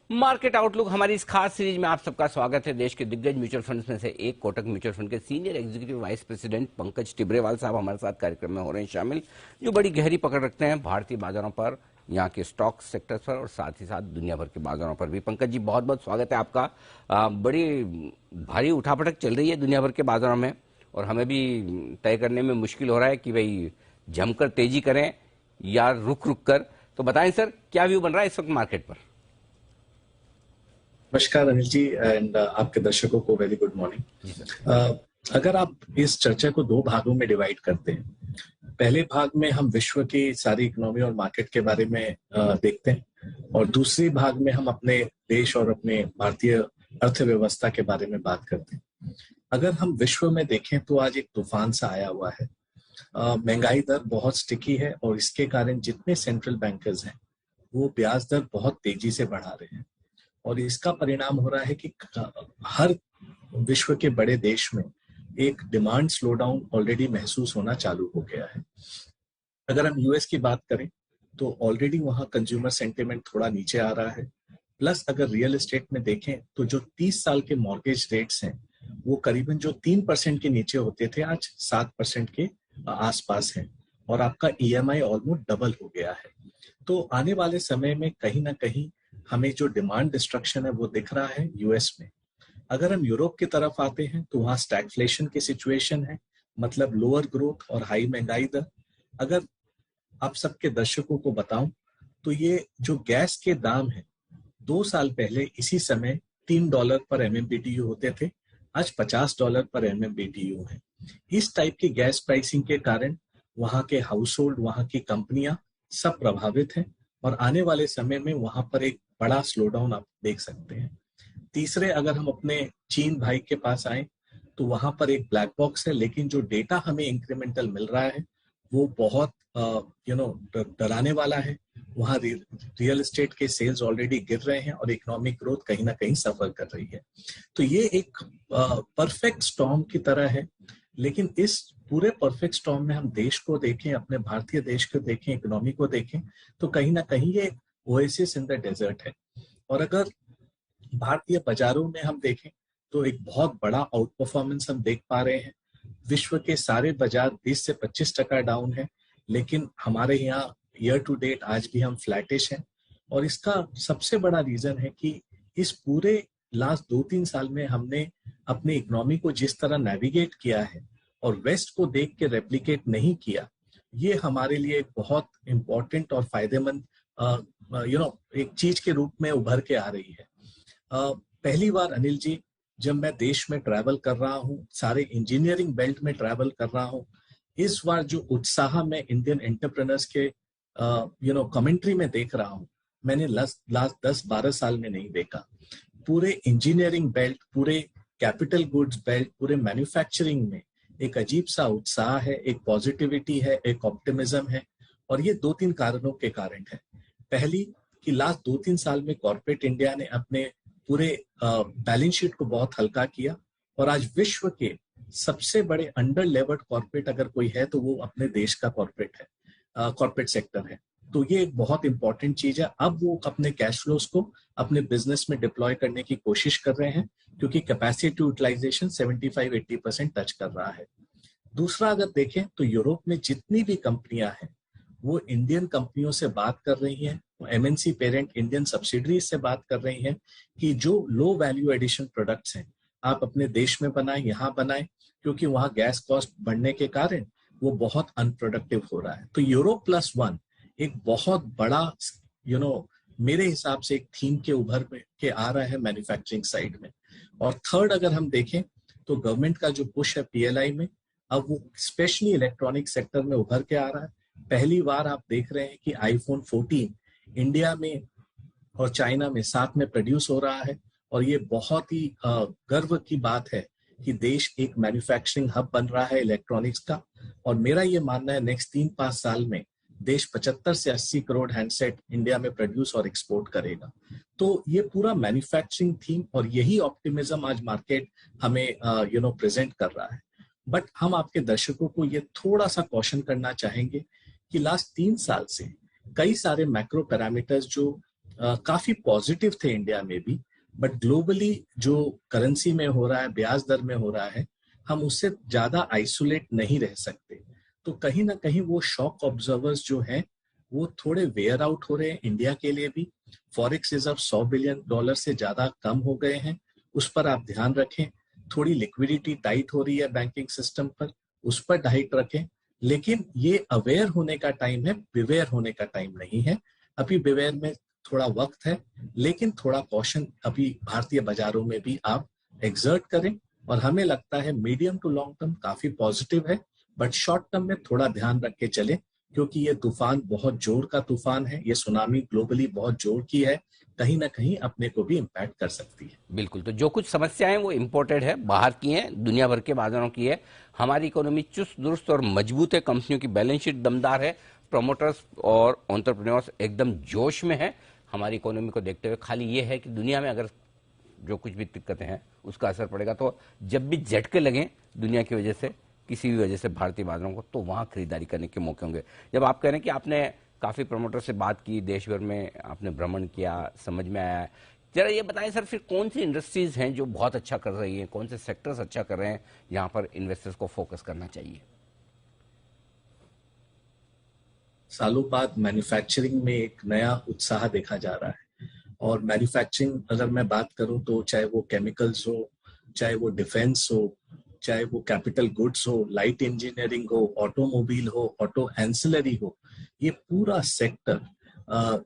Market outlook हमारी इस खास सीरीज में आप सबका स्वागत है। देश के दिग्गज म्यूचुअल फंड्स में से एक कोटक म्यूचुअल फंड के senior executive vice president Pankaj Tibrewal साहब हमारे साथ कार्यक्रम में हो रहे हैं शामिल, जो बड़ी गहरी पकड़ रखते हैं भारतीय बाजारों पर, यहाँ के स्टॉक सेक्टर्स पर और साथ ही साथ दुनिया भर के बाजारों पर भी। पंकज जी, बहुत बहुत स्वागत है आपका। बड़ी भारी उठापटक चल रही है दुनिया भर के बाजारों में और हमें भी तय करने में मुश्किल हो रहा है कि भाई जमकर तेजी करें या रुक रुक कर। तो बताएं सर, क्या व्यू बन रहा है इस वक्त मार्केट पर? नमस्कार अनिल जी एंड आपके दर्शकों को वेरी गुड मॉर्निंग। अगर आप इस चर्चा को दो भागों में डिवाइड करते हैं, पहले भाग में हम विश्व की सारी इकोनॉमी और मार्केट के बारे में देखते हैं और दूसरी भाग में हम अपने देश और अपने भारतीय अर्थव्यवस्था के बारे में बात करते हैं। अगर हम विश्व में देखें तो आज एक तूफान सा आया हुआ है। महंगाई दर बहुत स्टिकी है और इसके कारण जितने सेंट्रल बैंकर्स हैं वो ब्याज दर बहुत तेजी से बढ़ा रहे हैं और इसका परिणाम हो रहा है कि हर विश्व के बड़े देश में एक डिमांड स्लोडाउन ऑलरेडी महसूस होना चालू हो गया है। अगर हम यूएस की बात करें तो ऑलरेडी वहां कंज्यूमर सेंटिमेंट थोड़ा नीचे आ रहा है। प्लस अगर रियल एस्टेट में देखें तो जो 30 साल के मॉर्गेज रेट्स हैं वो करीबन जो 3% के नीचे होते थे आज 7% के आसपास हैं और आपका ईएमआई ऑलमोस्ट डबल हो गया है। तो आने वाले समय में कहीं ना कहीं हमें जो डिमांड डिस्ट्रक्शन है वो दिख रहा है यूएस में। अगर हम यूरोप की तरफ आते हैं तो वहां स्टैगफ्लेशन की सिचुएशन है, मतलब लोअर ग्रोथ और हाई महंगाई दर। अगर आप सबके दर्शकों को बताऊं तो ये जो गैस के दाम है 2 साल पहले इसी समय $3 पर MMBTU होते थे, आज $50 पर MMBTU है। इस टाइप की गैस प्राइसिंग के कारण वहां के हाउस होल्ड, वहां की कंपनियां सब प्रभावित हैं और आने वाले समय में वहां पर एक बड़ा स्लोडाउन आप देख सकते हैं। तीसरे, अगर हम अपने चीन भाई के पास आए तो वहां पर एक ब्लैक बॉक्स है, लेकिन जो डेटा हमें इंक्रीमेंटल मिल रहा है वो बहुत डराने वाला है। वहां रियल एस्टेट के सेल्स ऑलरेडी गिर रहे हैं और इकोनॉमिक ग्रोथ कहीं ना कहीं सफर कर रही है। तो ये एक परफेक्ट स्टॉर्म की तरह है, लेकिन इस पूरे परफेक्ट स्टॉर्म में हम देश को देखें, अपने भारतीय देश को देखें, इकोनॉमी को देखें तो कहीं ना कहीं ये ओएसिस इन द डेजर्ट है। और अगर भारतीय बाजारों में हम देखें तो एक बहुत बड़ा आउट परफॉर्मेंस हम देख पा रहे हैं। विश्व के सारे बाजार 20 से 25% डाउन है, लेकिन हमारे यहाँ ईयर टू डेट आज भी हम फ्लैटिश हैं। और इसका सबसे बड़ा रीजन है कि इस पूरे लास्ट 2-3 साल में हमने अपनी इकोनॉमी को जिस तरह नेविगेट किया है और वेस्ट को देख के रेप्लिकेट नहीं किया, ये हमारे लिए एक बहुत इंपॉर्टेंट और फायदेमंद एक चीज के रूप में उभर के आ रही है। पहली बार अनिल जी जब मैं देश में ट्रैवल कर रहा हूँ, सारे इंजीनियरिंग बेल्ट में ट्रैवल कर रहा हूँ, इस बार जो उत्साह मैं इंडियन एंटरप्रेन्योर्स के कमेंट्री में देख रहा हूँ, मैंने लास्ट 10-12 साल में नहीं देखा। पूरे इंजीनियरिंग बेल्ट, पूरे कैपिटल गुड्स बेल्ट, पूरे मैन्युफैक्चरिंग में एक अजीब सा उत्साह है, एक पॉजिटिविटी है, एक ऑप्टिमिज्म है। और ये 2-3 कारणों के कारण है। पहली कि लास्ट 2-3 साल में कॉर्पोरेट इंडिया ने अपने पूरे बैलेंस शीट को बहुत हल्का किया और आज विश्व के सबसे बड़े अंडर लेवर्ड कॉर्पोरेट अगर कोई है तो वो अपने देश का कॉर्पोरेट सेक्टर है। तो ये एक बहुत इंपॉर्टेंट चीज है। अब वो अपने कैश फ्लोज को अपने बिजनेस में डिप्लॉय करने की कोशिश कर रहे हैं क्योंकि कैपेसिटी यूटिलाइजेशन 75-80% टच कर रहा है। दूसरा, अगर देखें तो यूरोप में जितनी भी कंपनियां हैं वो इंडियन कंपनियों से बात कर रही हैं, एमएनसी पेरेंट इंडियन सब्सिडरीज से बात कर रही हैं कि जो लो वैल्यू एडिशन प्रोडक्ट्स हैं आप अपने देश में बनाएं, यहाँ बनाएं, क्योंकि वहां गैस कॉस्ट बढ़ने के कारण वो बहुत अनप्रोडक्टिव हो रहा है। तो यूरोप प्लस वन एक बहुत बड़ा मेरे हिसाब से एक थीम के उभर के आ रहा है मैन्युफैक्चरिंग साइड में। और थर्ड, अगर हम देखें तो गवर्नमेंट का जो पुश है पीएलआई में, अब वो स्पेशली इलेक्ट्रॉनिक सेक्टर में उभर के आ रहा है। पहली बार आप देख रहे हैं कि आईफोन 14 इंडिया में और चाइना में साथ में प्रोड्यूस हो रहा है और ये बहुत ही गर्व की बात है कि देश एक मैन्युफैक्चरिंग हब बन रहा है इलेक्ट्रॉनिक्स का। और मेरा ये मानना है नेक्स्ट 3-5 साल में देश 75 से 80 करोड़ हैंडसेट इंडिया में प्रोड्यूस और एक्सपोर्ट करेगा। तो ये पूरा मैन्युफैक्चरिंग थीम और यही ऑप्टिमिज्म आज मार्केट हमें प्रेजेंट कर रहा है। बट हम आपके दर्शकों को ये थोड़ा सा कॉशन करना चाहेंगे कि लास्ट 3 साल से कई सारे मैक्रो पैरामीटर्स जो काफी पॉजिटिव थे इंडिया में भी, बट ग्लोबली जो करेंसी में हो रहा है, ब्याज दर में हो रहा है, हम उससे ज्यादा आइसोलेट नहीं रह सकते। तो कहीं ना कहीं वो शॉक ऑब्जर्वर्स जो हैं वो थोड़े वेयर आउट हो रहे हैं इंडिया के लिए भी। फॉरेक्स रिजर्व $100 बिलियन से ज्यादा कम हो गए हैं, उस पर आप ध्यान रखें। थोड़ी लिक्विडिटी टाइट हो रही है बैंकिंग सिस्टम पर, उस पर टाइट रखें। लेकिन ये अवेयर होने का टाइम है, बिवेयर होने का टाइम नहीं है। अभी बिवेयर में थोड़ा वक्त है, लेकिन थोड़ा कॉशन अभी भारतीय बाजारों में भी आप एक्सर्ट करें। और हमें लगता है मीडियम टू लॉन्ग टर्म काफी पॉजिटिव है, बट शॉर्ट टर्म में थोड़ा ध्यान रख के चले, क्योंकि ये तूफान बहुत जोर का तूफान है। ये सुनामी ग्लोबली बहुत जोर की है, कहीं ना कहीं अपने को भी इम्पैक्ट कर सकती है। बिल्कुल, तो जो कुछ समस्याएं वो इम्पोर्टेड है, बाहर की हैं, दुनिया भर के बाजारों की है। हमारी इकोनॉमी चुस्त दुरुस्त और मजबूत है, कंपनियों की बैलेंस शीट दमदार है, प्रमोटर्स और एंटरप्रेन्योर्स एकदम जोश में है। हमारी इकोनॉमी को देखते हुए खाली ये है कि दुनिया में अगर जो कुछ भी दिक्कतें हैं उसका असर पड़ेगा, तो जब भी झटके लगें दुनिया की वजह से, किसी भी वजह से भारतीय बाजारों को, तो वहां खरीदारी करने के मौके होंगे। जब आप कह रहे हैं कि आपने काफी प्रमोटर से बात की, देश भर में आपने भ्रमण किया, समझ में आया है, जरा ये बताएं सर, फिर कौन सी इंडस्ट्रीज हैं जो बहुत अच्छा कर रही हैं, कौन से सेक्टर्स अच्छा कर रहे हैं, यहाँ पर इन्वेस्टर्स को फोकस करना चाहिए? सालों बाद मैन्युफैक्चरिंग में एक नया उत्साह देखा जा रहा है। और मैन्युफैक्चरिंग अगर मैं बात करूं तो चाहे वो केमिकल्स हो, चाहे वो डिफेंस हो, चाहे वो कैपिटल गुड्स हो, लाइट इंजीनियरिंग हो, ऑटोमोबाइल हो, ऑटो एंसिलरी हो, ये पूरा sector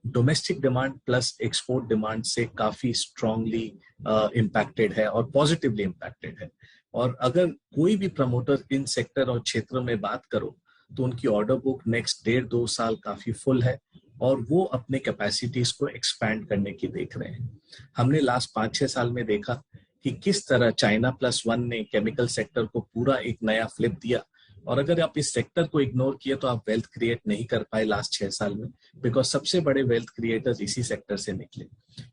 domestic demand plus export demand से काफी स्ट्रांगली इम्पैक्टेड है और पॉजिटिवली इम्पैक्टेड है। और अगर कोई भी प्रमोटर इन सेक्टर और क्षेत्रों में बात करो तो उनकी ऑर्डर बुक नेक्स्ट 1.5-2 साल काफी फुल है, और वो अपने कैपेसिटीज को एक्सपैंड करने की देख रहे हैं। हमने लास्ट 5-6 साल में देखा कि किस तरह चाइना +1 ने केमिकल सेक्टर को पूरा एक नया फ्लिप दिया। और अगर आप इस सेक्टर को इग्नोर किए तो आप वेल्थ क्रिएट नहीं कर पाए लास्ट 6 साल में, बिकॉज सबसे बड़े वेल्थ क्रिएटर्स इसी सेक्टर से निकले।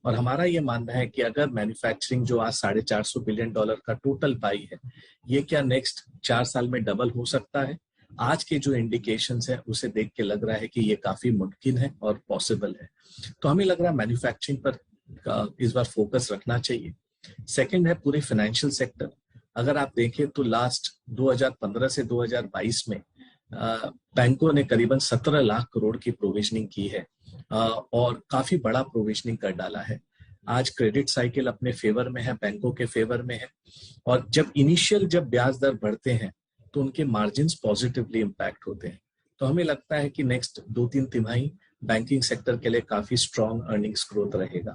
और हमारा ये मानना है कि अगर मैन्युफैक्चरिंग जो आज $450 बिलियन का टोटल पाई है, ये क्या नेक्स्ट 4 साल में डबल हो सकता है? आज के जो इंडिकेशंस है उसे देख के लग रहा है कि ये काफी मुमकिन है और पॉसिबल है। तो हमें लग रहा है मैन्युफैक्चरिंग पर इस बार फोकस रखना चाहिए। सेकंड है पूरी फाइनेंशियल सेक्टर। अगर आप देखें तो लास्ट 2015 से 2022 में बैंकों ने करीबन 17 लाख करोड़ की प्रोविजनिंग की है, और काफी बड़ा प्रोविजनिंग कर डाला है। आज क्रेडिट साइकिल अपने फेवर में है, बैंकों के फेवर में है। और जब ब्याज दर बढ़ते हैं तो उनके मार्जिन्स पॉजिटिवली इम्पैक्ट होते हैं। तो हमें लगता है कि नेक्स्ट 2-3 तिमाही बैंकिंग सेक्टर के लिए काफी स्ट्रॉन्ग अर्निंग्स ग्रोथ रहेगा।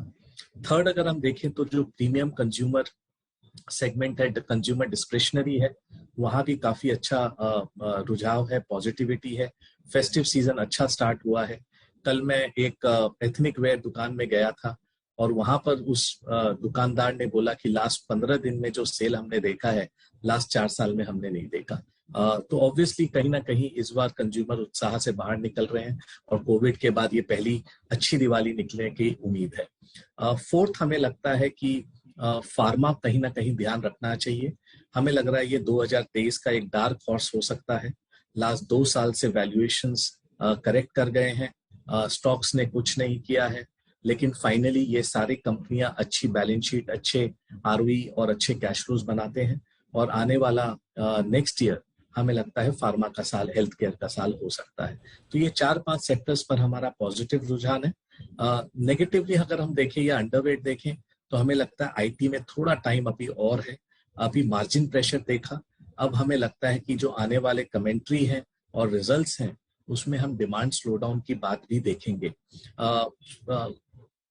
थर्ड, अगर हम देखें तो जो प्रीमियम कंज्यूमर सेगमेंट है, कंज्यूमर डिस्क्रिशनरी है, वहां भी काफी अच्छा रुझाव है, पॉजिटिविटी है। फेस्टिव सीजन अच्छा स्टार्ट हुआ है। कल मैं एक एथनिक वेयर दुकान में गया था और वहां पर उस दुकानदार ने बोला कि लास्ट 15 दिन में जो सेल हमने देखा है, लास्ट 4 साल में हमने नहीं देखा। तो ऑब्वियसली कहीं ना कहीं इस बार कंज्यूमर उत्साह से बाहर निकल रहे हैं और कोविड के बाद ये पहली अच्छी दिवाली निकलने की उम्मीद है। फोर्थ, हमें लगता है कि फार्मा कहीं ना कहीं ध्यान रखना चाहिए। हमें लग रहा है ये 2023 का एक डार्क हॉर्स हो सकता है। लास्ट 2 साल से वैल्यूएशंस करेक्ट कर गए हैं, स्टॉक्स ने कुछ नहीं किया है, लेकिन फाइनली ये सारी कंपनियां अच्छी बैलेंस शीट, अच्छे आरओई और अच्छे कैश फ्लोज बनाते हैं। और आने वाला नेक्स्ट ईयर हमें लगता है फार्मा का साल, हेल्थ केयर का साल हो सकता है। तो ये 4-5 सेक्टर्स पर हमारा पॉजिटिव रुझान है। नेगेटिवली अगर हम देखें या अंडरवेट देखें तो हमें लगता है आईटी में थोड़ा टाइम अभी और है। अभी मार्जिन प्रेशर देखा, अब हमें लगता है कि जो आने वाले कमेंट्री हैं और रिजल्ट्स हैं उसमें हम डिमांड स्लोडाउन की बात भी देखेंगे।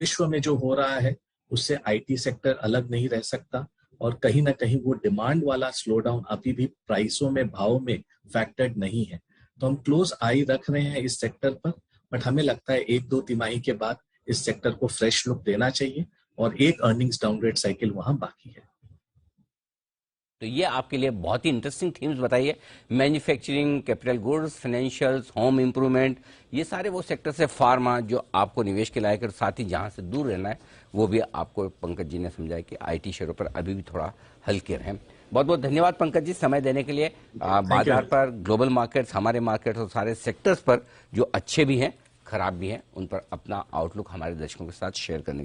विश्व में जो हो रहा है उससे आईटी सेक्टर अलग नहीं रह सकता, और कहीं ना कहीं वो डिमांड वाला स्लोडाउन अभी भी प्राइसों में, भाव में फैक्टर्ड नहीं है। तो हम क्लोज आई रख रहे हैं इस सेक्टर पर, बट हमें लगता है 1-2 तिमाही के बाद इस सेक्टर को फ्रेश लुक देना चाहिए और एक अर्निंग्स डाउनग्रेड साइकिल वहां बाकी है। तो ये आपके लिए बहुत ही इंटरेस्टिंग थीम्स बताइए। Manufacturing, capital goods, financials, home improvement, ये सारे वो सेक्टर से, फार्मा जो आपको निवेश के लायक, और साथ ही जहां से दूर रहना है वो भी आपको पंकज जी ने समझाया कि आईटी शेयरों पर अभी भी थोड़ा हल्के रहें। बहुत बहुत धन्यवाद पंकज जी समय देने के लिए। बाजार पर, ग्लोबल मार्केट्स, हमारे मार्केट्स और सारे सेक्टर्स पर जो अच्छे भी हैं, खराब भी हैं, उन पर अपना आउटलुक हमारे दर्शकों के साथ शेयर करने के लिए